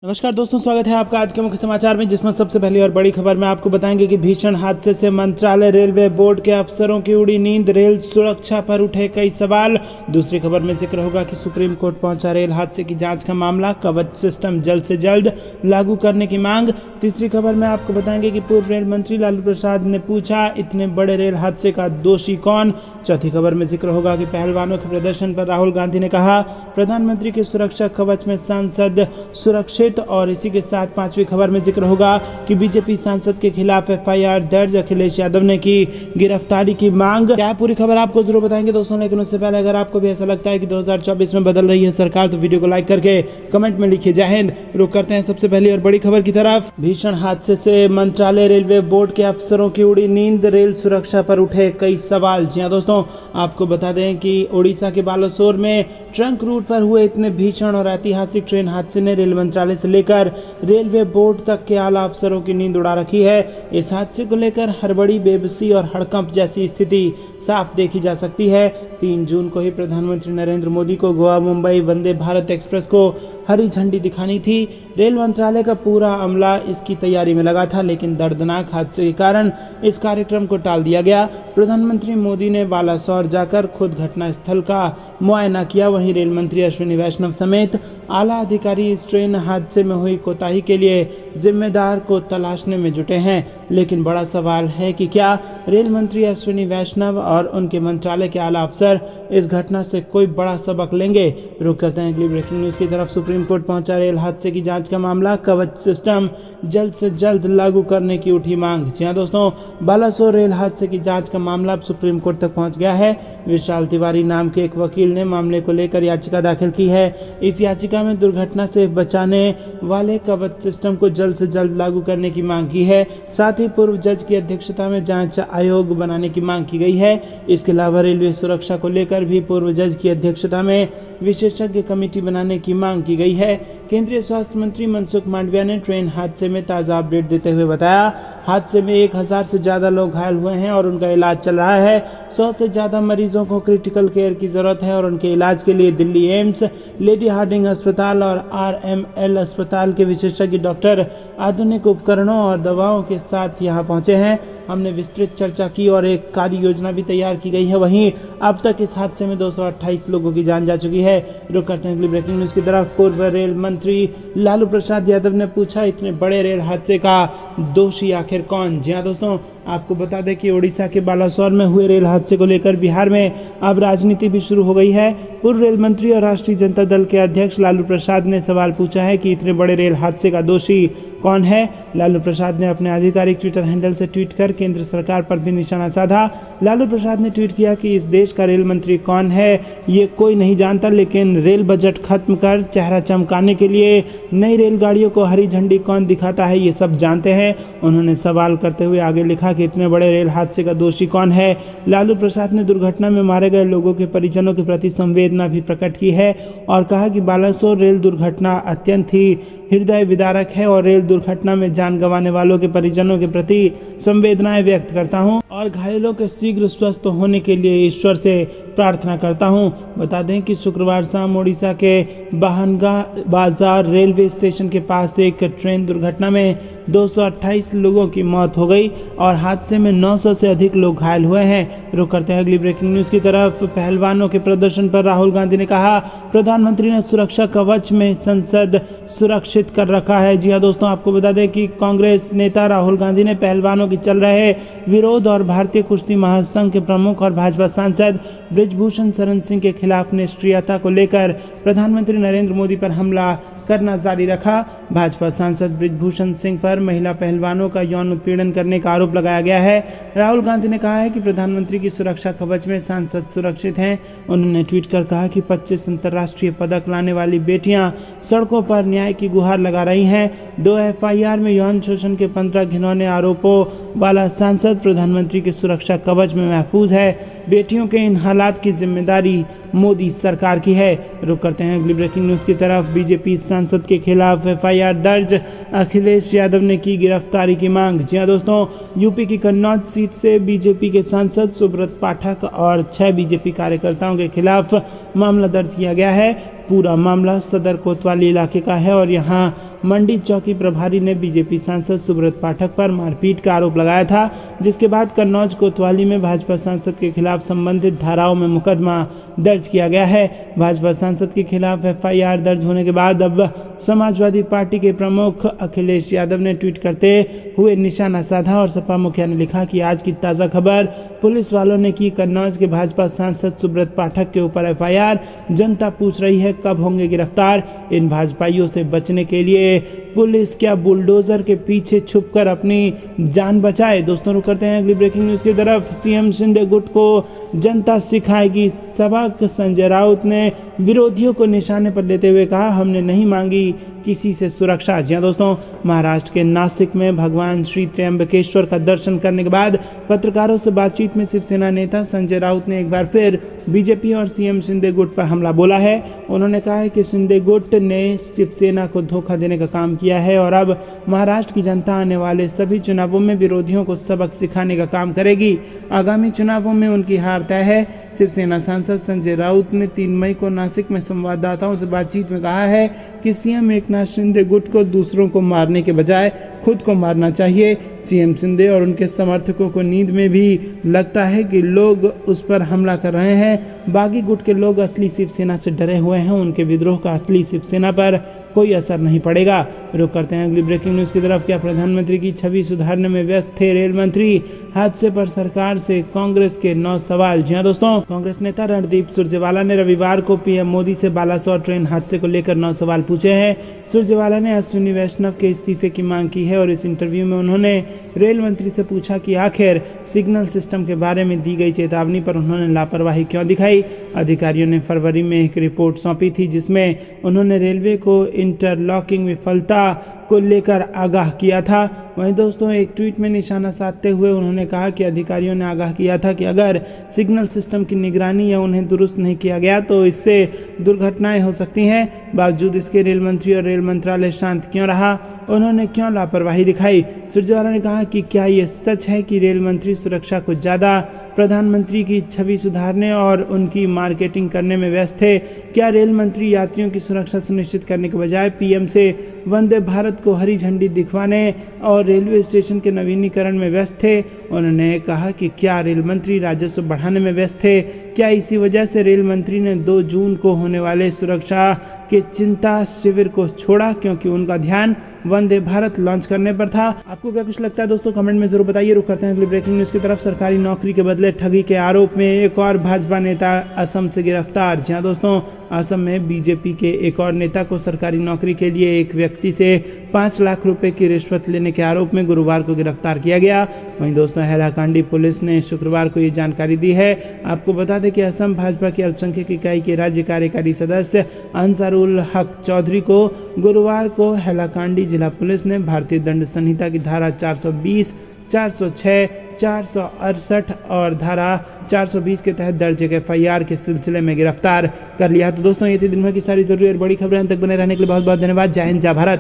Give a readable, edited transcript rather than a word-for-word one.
नमस्कार दोस्तों, स्वागत है आपका आज के मुख्य समाचार में, जिसमें सबसे पहली और बड़ी खबर में आपको बताएंगे कि भीषण हादसे से मंत्रालय रेलवे बोर्ड के अफसरों की उड़ी नींद, रेल सुरक्षा पर उठे कई सवाल। दूसरी खबर में जिक्र होगा कि सुप्रीम कोर्ट पहुंचा रेल हादसे की जांच का मामला, कवच सिस्टम जल्द से जल्द लागू करने की मांग। तीसरी खबर में आपको बताएंगे कि पूर्व रेल मंत्री लालू प्रसाद ने पूछा, इतने बड़े रेल हादसे का दोषी कौन। चौथी खबर में जिक्र होगा कि पहलवानों के प्रदर्शन पर राहुल गांधी ने कहा, प्रधानमंत्री के सुरक्षा कवच में सांसद सुरक्षित। और इसी के साथ पांचवी खबर में जिक्र होगा कि बीजेपी सांसद के खिलाफ एफआईआर दर्ज, अखिलेश यादव ने की गिरफ्तारी की मांग। क्या पूरी खबर आपको जरूर बताएंगे दोस्तों, लेकिन उससे पहले अगर आपको भी ऐसा लगता है कि 2024 में बदल रही है सरकार, तो वीडियो को लाइक करके कमेंट में लिखिए जय हिंद। रुक करते हैं सबसे पहली और बड़ी खबर की तरफ। भीषण हादसे से मंत्रालय रेलवे बोर्ड के अफसरों की उड़ी नींद, रेल सुरक्षा पर उठे कई सवाल। जी हाँ दोस्तों, आपको बता दें कि ओडिशा के बालासोर में ट्रंक रूट पर हुए इतने भीषण और ऐतिहासिक ट्रेन हादसे ने रेल मंत्रालय से लेकर रेलवे बोर्ड तक के आला अफसरों की नींद उड़ा रखी है। इस हादसे को लेकर हड़बड़ी, बेबसी और हड़कंप जैसी स्थिति साफ देखी जा सकती है। 3 जून को ही प्रधानमंत्री नरेंद्र मोदी को गोवा मुंबई वंदे भारत एक्सप्रेस को हरी झंडी दिखानी थी। रेल मंत्रालय का पूरा अमला इसकी तैयारी में लगा था, लेकिन दर्दनाक हादसे के कारण इस कार्यक्रम को टाल दिया गया। प्रधानमंत्री मोदी ने बालासोर जाकर खुद घटनास्थल का मुआयना किया। वहीं रेल मंत्री अश्विनी वैष्णव समेत आला अधिकारी इस ट्रेन हादसे में हुई कोताही के लिए जिम्मेदार को तलाशने में जुटे हैं। लेकिन बड़ा सवाल है कि क्या रेल मंत्री अश्विनी वैष्णव और उनके मंत्रालय के आला अफसर इस घटना से कोई बड़ा सबक लेंगे। रुक करते हैं अगली ब्रेकिंग न्यूज की तरफ। सुप्रीम कोर्ट पहुंचा रेल हादसे की जांच का मामला, कवच सिस्टम जल्द से जल्द लागू करने की उठी मांग। जी हाँ दोस्तों, बालासोर रेल हादसे की जांच का मामला अब सुप्रीम कोर्ट तक पहुंच गया है। विशाल तिवारी नाम के एक वकील ने मामले को लेकर याचिका दाखिल की है। इस याचिका में दुर्घटना से बचाने वाले कवच सिस्टम को जल्द से जल्द लागू करने की मांग की है। साथ ही पूर्व जज की अध्यक्षता में जांच आयोग बनाने की मांग की गई है। इसके अलावा रेलवे सुरक्षा को लेकर भी पूर्व जज की अध्यक्षता में विशेषज्ञ कमेटी बनाने की मांग की गई है। केंद्रीय स्वास्थ्य मंत्री मनसुख मांडविया ने ट्रेन हादसे में ताज़ा अपडेट देते हुए बताया, हादसे में 1000 से ज़्यादा लोग घायल हुए हैं और उनका इलाज चल रहा है। 100 से ज़्यादा मरीजों को क्रिटिकल केयर की ज़रूरत है और उनके इलाज के लिए दिल्ली एम्स, लेडी हार्डिंग अस्पताल और RML अस्पताल के विशेषज्ञ डॉक्टर आधुनिक उपकरणों और दवाओं के साथ यहां पहुंचे हैं। हमने विस्तृत चर्चा की और एक कार्य योजना भी तैयार की गई है। वहीं अब तक इस हादसे में 228 लोगों की जान जा चुकी है। रुक करते हैं अगली ब्रेकिंग न्यूज़ की तरफ। पूर्व रेल मंत्री लालू प्रसाद यादव ने पूछा, इतने बड़े रेल हादसे का दोषी आखिर कौन। जी हाँ दोस्तों, आपको बता दें कि ओडिशा के बालासोर में हुए रेल हादसे को लेकर बिहार में अब राजनीति भी शुरू हो गई है। पूर्व रेल मंत्री और राष्ट्रीय जनता दल के अध्यक्ष लालू प्रसाद ने सवाल पूछा है कि इतने बड़े रेल हादसे का दोषी कौन है। लालू प्रसाद ने अपने आधिकारिक ट्विटर हैंडल से ट्वीट कर केंद्र सरकार पर भी निशाना साधा। लालू प्रसाद ने ट्वीट किया कि इस देश का रेल मंत्री कौन है ये कोई नहीं जानता, लेकिन रेल बजट खत्म कर चेहरा चमकाने के लिए नई रेलगाड़ियों को हरी झंडी कौन दिखाता है ये सब जानते हैं। उन्होंने सवाल करते हुए आगे लिखा कि इतने बड़े रेल हादसे का दोषी कौन है। लालू प्रसाद ने दुर्घटना में मारे गए लोगों के परिजनों के प्रति संवेदना भी प्रकट की है और कहा कि बालासोर रेल दुर्घटना अत्यंत ही हृदय विदारक है और रेल दुर्घटना में जान गंवाने वालों के परिजनों के प्रति संवेदनाएं व्यक्त करता हूं और घायलों के शीघ्र स्वस्थ होने के लिए ईश्वर से प्रार्थना करता हूं। बता दें कि शुक्रवार शाम ओडिशा के बहनगा बाजार रेलवे स्टेशन के पास एक ट्रेन दुर्घटना में 228 लोगों की मौत हो गई और हादसे में 900 से अधिक लोग घायल हुए हैं। रुक करते हैं अगली ब्रेकिंग न्यूज़ की तरफ। पहलवानों के प्रदर्शन पर राहुल गांधी ने कहा, प्रधानमंत्री ने सुरक्षा कवच में संसद सुरक्षित कर रखा है। जी हाँ दोस्तों, आपको बता दें कि कांग्रेस नेता राहुल गांधी ने पहलवानों की चल रहे विरोध और भारतीय कुश्ती महासंघ के प्रमुख और भाजपा सांसद ब्रिजभूषण शरण सिंह के खिलाफ निष्क्रियता को लेकर प्रधानमंत्री नरेंद्र मोदी पर हमला करना जारी रखा। भाजपा सांसद ब्रिजभूषण सिंह पर महिला पहलवानों का यौन उत्पीड़न करने का आरोप लगाया गया है। राहुल गांधी ने कहा है कि प्रधानमंत्री की सुरक्षा कवच में सांसद सुरक्षित हैं। उन्होंने ट्वीट कर कहा कि 25 अंतर्राष्ट्रीय पदक लाने वाली बेटियां सड़कों पर न्याय की गुहार लगा रही हैं। 2 FIR में यौन शोषण के 15 घिनौने आरोपों वाला सांसद प्रधानमंत्री की सुरक्षा कवच में महफूज है। बेटियों के इन हालात की जिम्मेदारी मोदी सरकार की है। रुक करते हैं अगली ब्रेकिंग न्यूज़ की तरफ। बीजेपी सांसद के खिलाफ FIR दर्ज, अखिलेश यादव ने की गिरफ्तारी की मांग। जी हाँ दोस्तों, यूपी की कन्नौज सीट से बीजेपी के सांसद सुब्रत पाठक और 6 बीजेपी कार्यकर्ताओं के खिलाफ मामला दर्ज किया गया है। पूरा मामला सदर कोतवाली इलाके का है और यहां मंडी चौकी प्रभारी ने बीजेपी सांसद सुब्रत पाठक पर मारपीट का आरोप लगाया था, जिसके बाद कन्नौज कोतवाली में भाजपा सांसद के खिलाफ संबंधित धाराओं में मुकदमा दर्ज किया गया है। भाजपा सांसद के खिलाफ एफआईआर दर्ज होने के बाद अब समाजवादी पार्टी के प्रमुख अखिलेश यादव ने ट्वीट करते हुए निशाना साधा और सपा मुखिया ने लिखा कि आज की ताज़ा खबर पुलिस वालों ने की, कन्नौज के भाजपा सांसद सुब्रत पाठक के ऊपर एफआईआर। जनता पूछ रही है कब होंगे गिरफ्तार। इन भाजपाइयों से बचने के लिए पुलिस क्या बुलडोजर के पीछे छुपकर अपनी जान बचाए। दोस्तों रुक करते हैं अगली ब्रेकिंग न्यूज़ की तरफ। सीएम शिंदे गुट को जनता सिखाएगी सबक। संजय राउत ने विरोधियों को निशाने पर लेते हुए कहा, हमने नहीं मांगी किसी से सुरक्षा। जी हाँ दोस्तों, महाराष्ट्र के नासिक में भगवान श्री त्र्यंबकेश्वर का दर्शन करने के बाद पत्रकारों से बातचीत में शिवसेना नेता संजय राउत ने एक बार फिर बीजेपी और सीएम शिंदे गुट पर हमला बोला है। उन्होंने कहा है कि शिंदे गुट ने शिवसेना को धोखा देने का काम किया है और अब महाराष्ट्र की जनता आने वाले सभी चुनावों में विरोधियों को सबक सिखाने का काम करेगी। आगामी चुनावों में उनकी हार तय है। शिवसेना सांसद संजय राउत ने 3 मई को नासिक में संवाददाताओं से बातचीत में कहा है कि सीएम एकनाथ शिंदे गुट को दूसरों को मारने के बजाय खुद को मारना चाहिए। सीएम शिंदे और उनके समर्थकों को नींद में भी लगता है कि लोग उस पर हमला कर रहे हैं। बागी गुट के लोग असली शिवसेना से डरे हुए हैं। उनके विद्रोह का असली शिवसेना पर कोई असर नहीं पड़ेगा। रुक करते हैं अगली ब्रेकिंग न्यूज़ की तरफ। क्या प्रधानमंत्री की छवि सुधारने में व्यस्त थे रेल मंत्री? हादसे पर सरकार से कांग्रेस के 9 सवाल। जी हाँ दोस्तों, कांग्रेस नेता रणदीप सुरजेवाला ने रविवार को पीएम मोदी से बालासोर ट्रेन हादसे को लेकर 9 सवाल पूछे हैं। सुरजेवाला ने अश्विनी वैष्णव के इस्तीफे की मांग की है और इस इंटरव्यू में उन्होंने रेल मंत्री से पूछा कि आखिर सिग्नल सिस्टम के बारे में दी गई चेतावनी पर उन्होंने लापरवाही क्यों दिखाई। अधिकारियों ने फरवरी में एक रिपोर्ट सौंपी थी जिसमें उन्होंने रेलवे को इंटरलॉकिंग विफलता को लेकर आगाह किया था। वहीं दोस्तों, एक ट्वीट में निशाना साधते हुए उन्होंने कहा कि अधिकारियों ने आगाह किया था कि अगर सिग्नल सिस्टम की निगरानी या उन्हें दुरुस्त नहीं किया गया तो इससे दुर्घटनाएं हो सकती हैं। बावजूद इसके रेल मंत्री और रेल मंत्रालय शांत क्यों रहा? उन्होंने क्यों लापरवाही दिखाई? सुरजेवाला ने कहा कि क्या ये सच है कि रेल मंत्री सुरक्षा को ज़्यादा प्रधानमंत्री की छवि सुधारने और उनकी मार्केटिंग करने में व्यस्त थे? क्या रेल मंत्री यात्रियों की सुरक्षा सुनिश्चित करने के बजाय पीएम से वंदे भारत को हरी झंडी दिखवाने और रेलवे स्टेशन के नवीनीकरण में व्यस्त थे? उन्होंने कहा कि क्या रेल मंत्री राजस्व बढ़ाने में व्यस्त थे? क्या इसी वजह से रेल मंत्री ने 2 जून को होने वाले सुरक्षा के चिंता शिविर को छोड़ा, क्योंकि उनका ध्यान वंदे भारत लॉन्च करने पर था? आपको क्या कुछ लगता है दोस्तों, कमेंट में जरूर बताइए। रुक करते हैं अगली ब्रेकिंग न्यूज़ की तरफ। सरकारी नौकरी के बदले ठगी के आरोप में एक और भाजपा नेता असम से गिरफ्तार। जी हाँ दोस्तों, असम में बीजेपी के एक और नेता को सरकारी नौकरी के लिए एक व्यक्ति से 5 लाख रुपए की रिश्वत लेने के आरोप में गुरुवार को गिरफ्तार किया गया। वहीं दोस्तों, हैलाकांडी पुलिस ने शुक्रवार को ये जानकारी दी है। आपको बता दें कि असम भाजपा की अल्पसंख्यक इकाई के राज्य कार्यकारी सदस्य अंसारुल हक चौधरी को गुरुवार को हैलाकांडी जिला पुलिस ने भारतीय दंड संहिता की धारा 420, 406, 468 और धारा 420 के तहत दर्ज एक एफआईआर के सिलसिले में गिरफ्तार कर लिया। तो दोस्तों, ये थी दिन भर की सारी जरूरी और बड़ी खबरें। तक बने रहने के लिए बहुत बहुत धन्यवाद। जय हिंद, जय भारत।